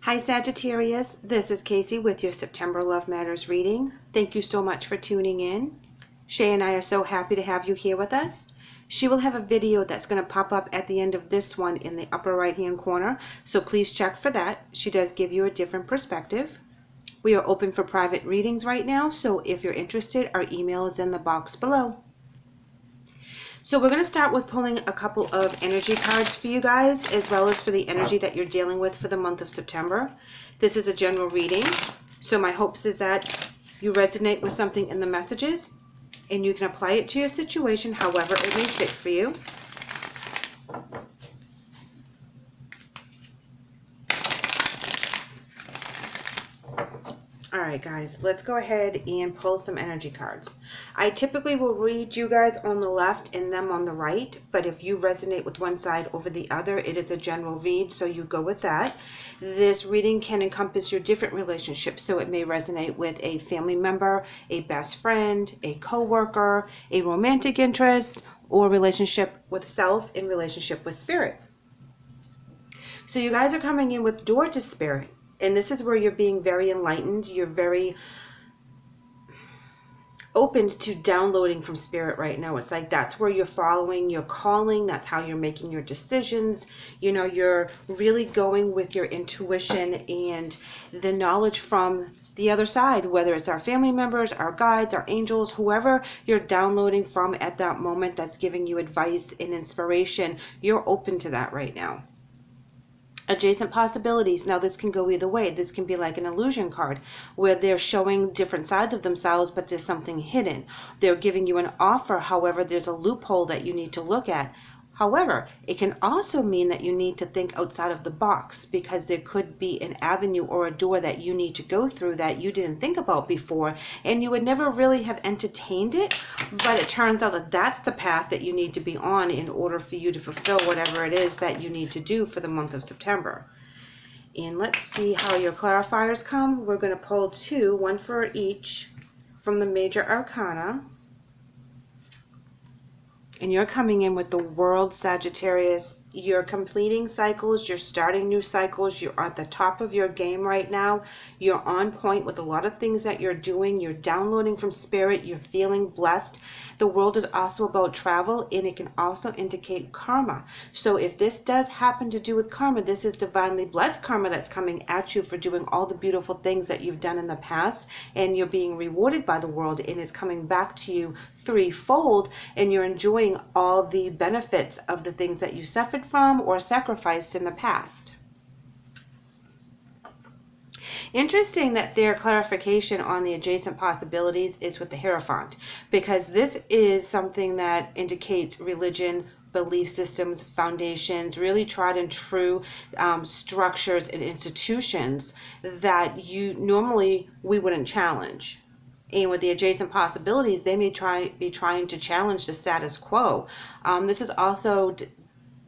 Hi Sagittarius, this is KACEE with your September Love Matters reading. Thank you so much for tuning in. SHAE and I are so happy to have you here with us. She will have a video that's going to pop up at the end of this one in the upper right hand corner, so please check for that. She does give you a different perspective. We are open for private readings right now, so if you're interested, our email is in the box below. So we're going to start with pulling a couple of energy cards for you guys, as well as for the energy that you're dealing with for the month of September. This is a general reading, so my hopes is that you resonate with something in the messages, and you can apply it to your situation however it may fit for you. Alright guys, let's go ahead and pull some energy cards. I typically will read you guys on the left and them on the right, but if you resonate with one side over the other, it is a general read, so you go with that. This reading can encompass your different relationships, so it may resonate with a family member, a best friend, a co-worker, a romantic interest, or relationship with self in relationship with spirit. So you guys are coming in with door to spirit. And this is where you're being very enlightened. You're very open to downloading from spirit right now. It's like that's where you're following your calling. That's how you're making your decisions. You know, you're really going with your intuition and the knowledge from the other side, whether it's our family members, our guides, our angels, whoever you're downloading from at that moment that's giving you advice and inspiration. You're open to that right now. Adjacent possibilities. Now this can go either way. This can be like an illusion card where they're showing different sides of themselves, but there's something hidden. They're giving you an offer, however there's a loophole that you need to look at. However, it can also mean that you need to think outside of the box, because there could be an avenue or a door that you need to go through that you didn't think about before, and you would never really have entertained it, but it turns out that that's the path that you need to be on in order for you to fulfill whatever it is that you need to do for the month of September. And let's see how your clarifiers come. We're going to pull two, one for each from the major arcana. And you're coming in with the World, Sagittarius. You're completing cycles. You're starting new cycles. You're at the top of your game right now. You're on point with a lot of things that you're doing. You're downloading from spirit. You're feeling blessed. The world is also about travel, and it can also indicate karma. So if this does happen to do with karma, this is divinely blessed karma that's coming at you for doing all the beautiful things that you've done in the past, and you're being rewarded by the world, and it's coming back to you threefold, and you're enjoying all the benefits of the things that you suffered from or sacrificed in the past. Interesting that their clarification on the adjacent possibilities is with the Hierophant, because this is something that indicates religion, belief systems, foundations, really tried and true structures and institutions that we wouldn't challenge. And with the adjacent possibilities, they may be trying to challenge the status quo. This is also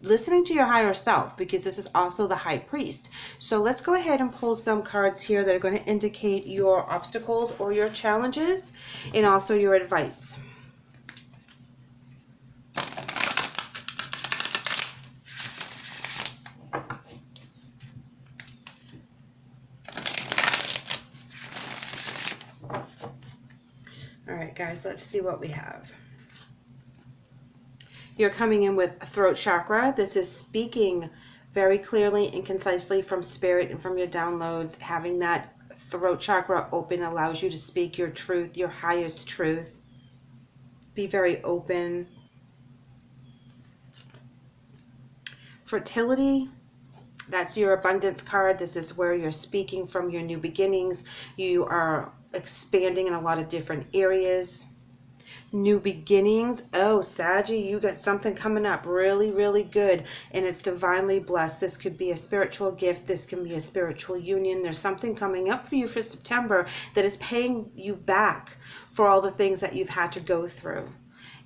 listening to your higher self, because this is also the High Priest. So let's go ahead and pull some cards here that are going to indicate your obstacles or your challenges, and also your advice. All right, guys, let's see what we have. You're coming in with a throat chakra. This is speaking very clearly and concisely from spirit and from your downloads. Having that throat chakra open allows you to speak your truth, your highest truth. Be very open. Fertility. That's your abundance card. This is where you're speaking from your new beginnings. You are expanding in a lot of different areas. New beginnings. Oh, Saggy, you got something coming up really, really good, and it's divinely blessed. This could be a spiritual gift. This can be a spiritual union. There's something coming up for you for September that is paying you back for all the things that you've had to go through.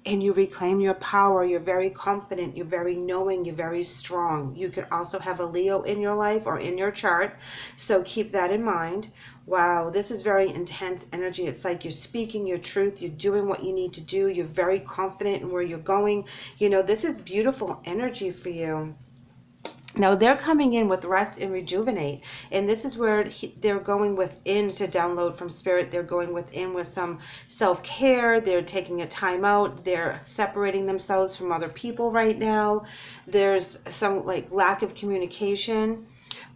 And you reclaim your power. You're very confident. You're very knowing. You're very strong. You could also have a Leo in your life or in your chart, so keep that in mind. Wow, this is very intense energy. It's like you're speaking your truth. You're doing what you need to do. You're very confident in where you're going. You know, this is beautiful energy for you. Now they're coming in with rest and rejuvenate, and this is where they're going within to download from spirit. They're going within with some self-care. They're taking a time out. They're separating themselves from other people right now. There's some like lack of communication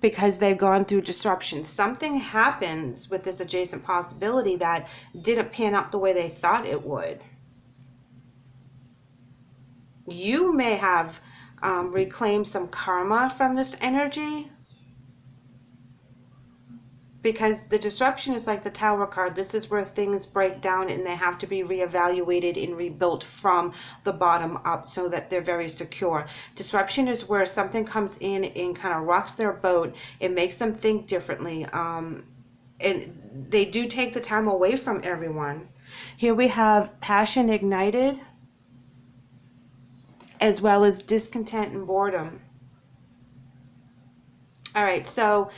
because they've gone through disruption. Something happens with this adjacent possibility that didn't pan out the way they thought it would. You may have reclaim some karma from this energy, because the disruption is like the Tower card. This is where things break down and they have to be reevaluated and rebuilt from the bottom up so that they're very secure. Disruption is where something comes in and kind of rocks their boat. It makes them think differently, and they do take the time away from everyone. Here we have passion ignited, as well as discontent and boredom. All right, so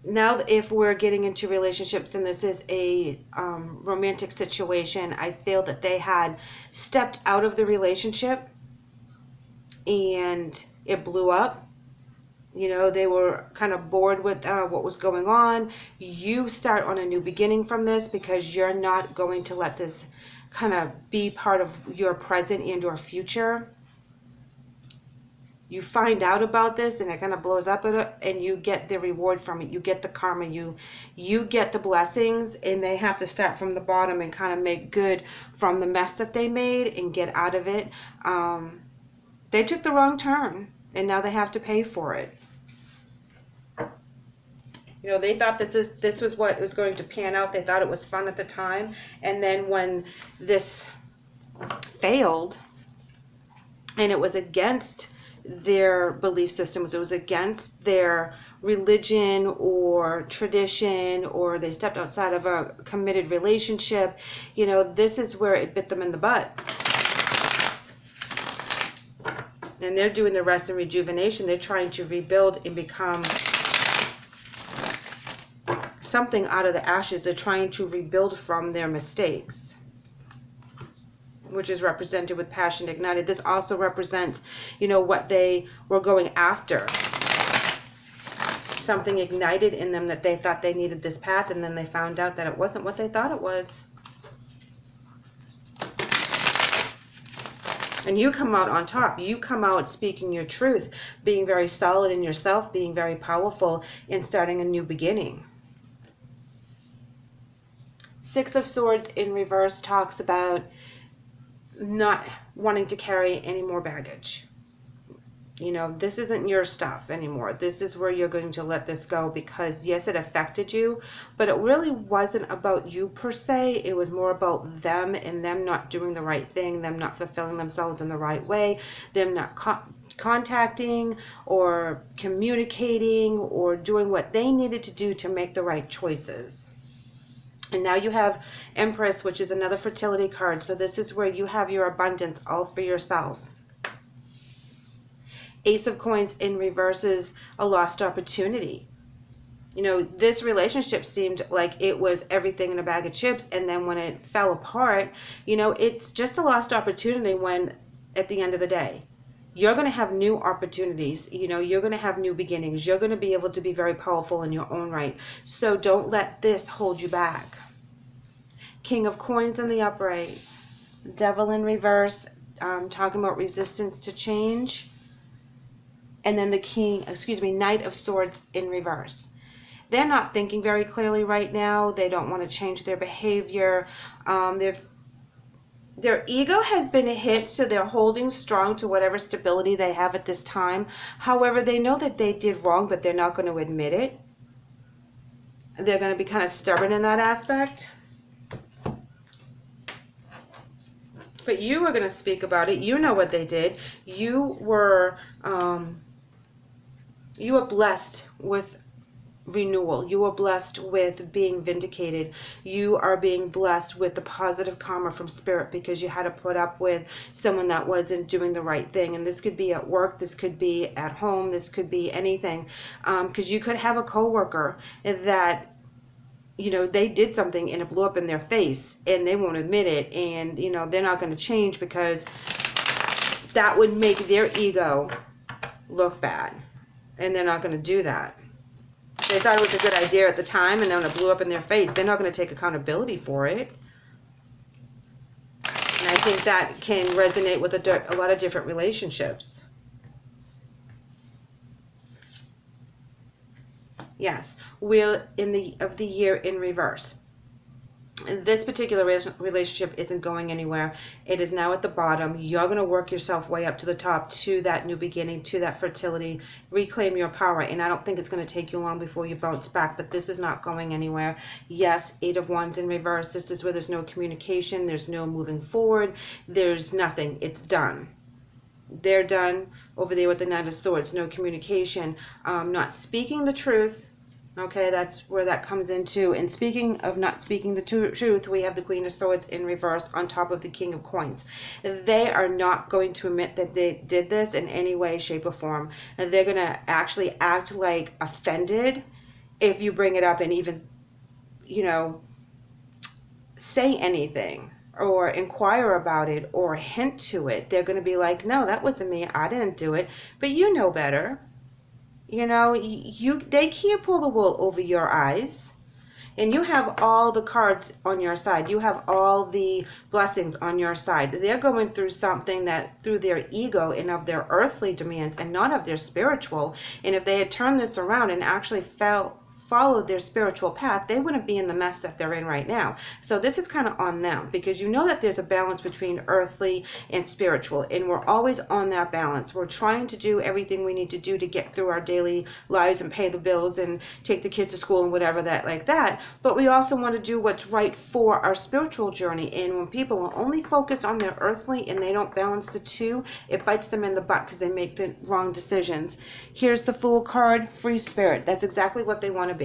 now if we're getting into relationships and this is a romantic situation, I feel that they had stepped out of the relationship and it blew up. You know, they were kind of bored with what was going on. You start on a new beginning from this because you're not going to let this kind of be part of your present and your future. You find out about this and it kind of blows up and you get the reward from it. You get the karma, you get the blessings, and they have to start from the bottom and kind of make good from the mess that they made and get out of it. They took the wrong turn and now they have to pay for it. You know, they thought that this was what was going to pan out. They thought it was fun at the time. And then when this failed and it was against their belief systems, it was against their religion or tradition, or they stepped outside of a committed relationship, you know, this is where it bit them in the butt. And they're doing the rest and rejuvenation. They're trying to rebuild and become something out of the ashes. They're trying to rebuild from their mistakes, which is represented with passion ignited. This also represents, you know, what they were going after. Something ignited in them that they thought they needed this path, and then they found out that it wasn't what they thought it was. And you come out on top. You come out speaking your truth, being very solid in yourself, being very powerful, and starting a new beginning. Six of Swords in reverse talks about not wanting to carry any more baggage. You know, this isn't your stuff anymore. This is where you're going to let this go, because yes, it affected you, but it really wasn't about you per se. It was more about them and them not doing the right thing, them not fulfilling themselves in the right way, them not contacting or communicating or doing what they needed to do to make the right choices. And now you have Empress, which is another fertility card. So this is where you have your abundance all for yourself. Ace of Coins in reverse is a lost opportunity. You know, this relationship seemed like it was everything in a bag of chips. And then when it fell apart, you know, it's just a lost opportunity when at the end of the day, you're going to have new opportunities. You know, you're going to have new beginnings. You're going to be able to be very powerful in your own right. So don't let this hold you back. King of Coins in the upright. Devil in reverse, talking about resistance to change. And then the Knight of Swords in reverse. They're not thinking very clearly right now. They don't want to change their behavior. Their ego has been hit, so they're holding strong to whatever stability they have at this time. However, they know that they did wrong, but they're not going to admit it. They're going to be kind of stubborn in that aspect. But you are going to speak about it. You know what they did. You were blessed with renewal. You are blessed with being vindicated. You are being blessed with the positive karma from spirit because you had to put up with someone that wasn't doing the right thing. And this could be at work, this could be at home, this could be anything. Because you could have a coworker that, you know, they did something and it blew up in their face and they won't admit it, and you know, they're not going to change because that would make their ego look bad. And they're not going to do that. They thought it was a good idea at the time, and then it blew up in their face. They're not going to take accountability for it. And I think that can resonate with a lot of different relationships. Yes, Wheel of the Year in reverse. This particular relationship isn't going anywhere. It is now at the bottom. You're going to work yourself way up to the top, to that new beginning, to that fertility, reclaim your power. And I don't think it's going to take you long before you bounce back, but this is not going anywhere. Yes, 8 of Wands in reverse. This is where there's no communication. There's no moving forward. There's nothing. It's done. They're done. Over there with the Knight of Swords, no communication, not speaking the truth. Okay, that's where that comes into. And speaking of not speaking the truth, we have the Queen of Swords in reverse on top of the King of Coins. They are not going to admit that they did this in any way, shape, or form. And they're going to actually act like offended if you bring it up and even, you know, say anything or inquire about it or hint to it. They're going to be like, no, that wasn't me. I didn't do it. But you know better. You know, they can't pull the wool over your eyes. And you have all the cards on your side. You have all the blessings on your side. They're going through something that through their ego and of their earthly demands and not of their spiritual. And if they had turned this around and actually followed their spiritual path, they wouldn't be in the mess that they're in right now. So this is kind of on them, because you know that there's a balance between earthly and spiritual, and we're always on that balance. We're trying to do everything we need to do to get through our daily lives and pay the bills and take the kids to school and whatever that like that, but we also want to do what's right for our spiritual journey. And when people are only focused on their earthly and they don't balance the two, it bites them in the butt because they make the wrong decisions. Here's the Fool card, free spirit. That's exactly what they want to be.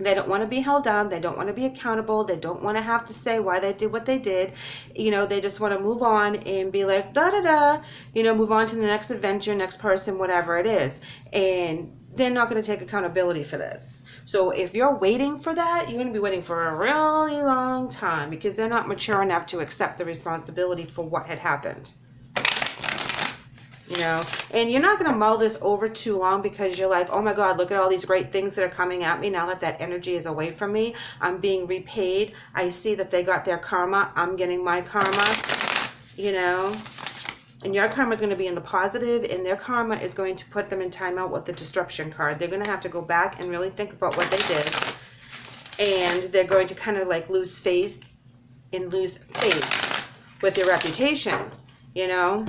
They don't want to be held down. They don't want to be accountable. They don't want to have to say why they did what they did. You know, they just want to move on and be like, da-da-da, you know, move on to the next adventure, next person, whatever it is. And they're not going to take accountability for this. So if you're waiting for that, you're going to be waiting for a really long time, because they're not mature enough to accept the responsibility for what had happened. You know, and you're not going to mull this over too long, because you're like, oh my God, look at all these great things that are coming at me. Now that that energy is away from me, I'm being repaid. I see that they got their karma. I'm getting my karma, you know, and your karma is going to be in the positive, and their karma is going to put them in timeout with the disruption card. They're going to have to go back and really think about what they did. And they're going to kind of like lose faith with their reputation, you know.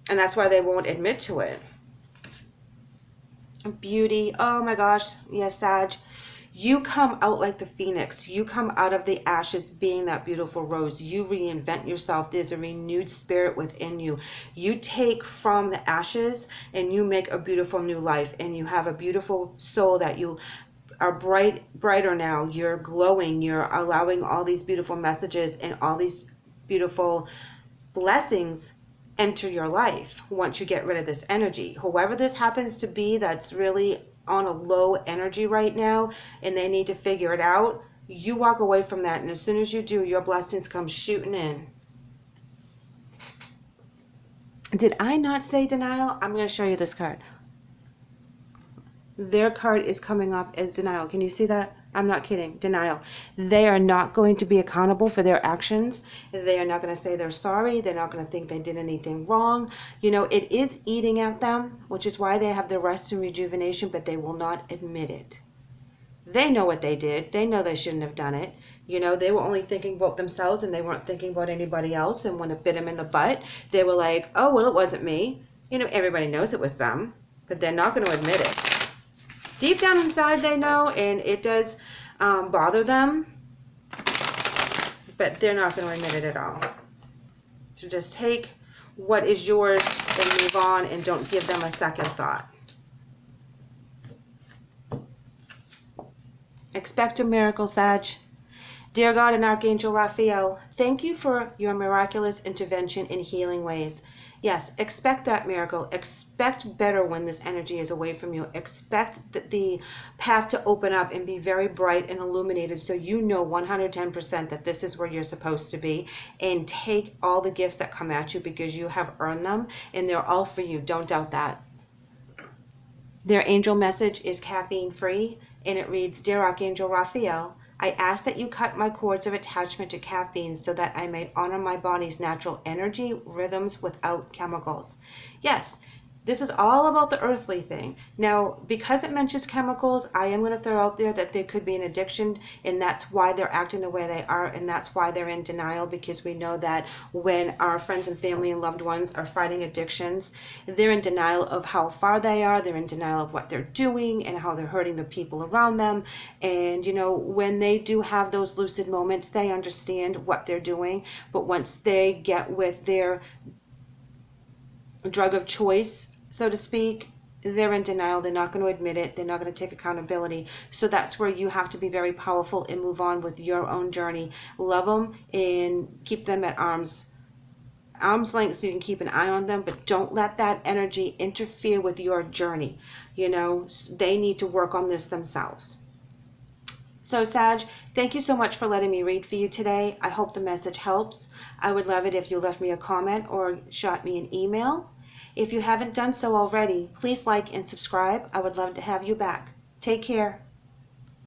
And that's why they won't admit to it. Beauty. Oh my gosh. Yes, Sag. You come out like the phoenix. You come out of the ashes being that beautiful rose. You reinvent yourself. There's a renewed spirit within you. You take from the ashes and you make a beautiful new life. And you have a beautiful soul that you are brighter now. You're glowing. You're allowing all these beautiful messages and all these beautiful blessings enter your life once you get rid of this energy. Whoever this happens to be that's really on a low energy right now and they need to figure it out, you walk away from that, and as soon as you do, your blessings come shooting in. Did I not say denial? I'm going to show you this card. Their card is coming up as denial. Can you see that? I'm not kidding. Denial. They are not going to be accountable for their actions. They are not going to say they're sorry. They're not going to think they did anything wrong. You know, it is eating at them, which is why they have the rest and rejuvenation, but they will not admit it. They know what they did. They know they shouldn't have done it. You know, they were only thinking about themselves and they weren't thinking about anybody else. And when it bit them in the butt, they were like, oh, well, it wasn't me. You know, everybody knows it was them, but they're not going to admit it. Deep down inside they know, and it does bother them, but they're not going to admit it at all. So just take what is yours and move on, and don't give them a second thought. Expect a miracle, Sag. Dear God and Archangel Raphael, thank you for your miraculous intervention in healing ways. Yes, expect that miracle. Expect better when this energy is away from you. Expect the path to open up and be very bright and illuminated, so you know 110% that this is where you're supposed to be. And take all the gifts that come at you, because you have earned them and they're all for you. Don't doubt that. Their angel message is caffeine free, and it reads, Dear Archangel Raphael, I ask that you cut my cords of attachment to caffeine so that I may honor my body's natural energy, rhythms without chemicals. Yes, this is all about the earthly thing. Now, because it mentions chemicals, I am going to throw out there that there could be an addiction, and that's why they're acting the way they are, and that's why they're in denial, because we know that when our friends and family and loved ones are fighting addictions, they're in denial of how far they are, they're in denial of what they're doing and how they're hurting the people around them. And, you know, when they do have those lucid moments, they understand what they're doing, but once they get with their drug of choice, so to speak, they're in denial. They're not going to admit it. They're not going to take accountability. So that's where you have to be very powerful and move on with your own journey. Love them and keep them at arm's length so you can keep an eye on them, but don't let that energy interfere with your journey. You know, they need to work on this themselves. So Sag, thank you so much for letting me read for you today. I hope the message helps. I would love it if you left me a comment or shot me an email. If you haven't done so already, please like and subscribe. I would love to have you back. Take care.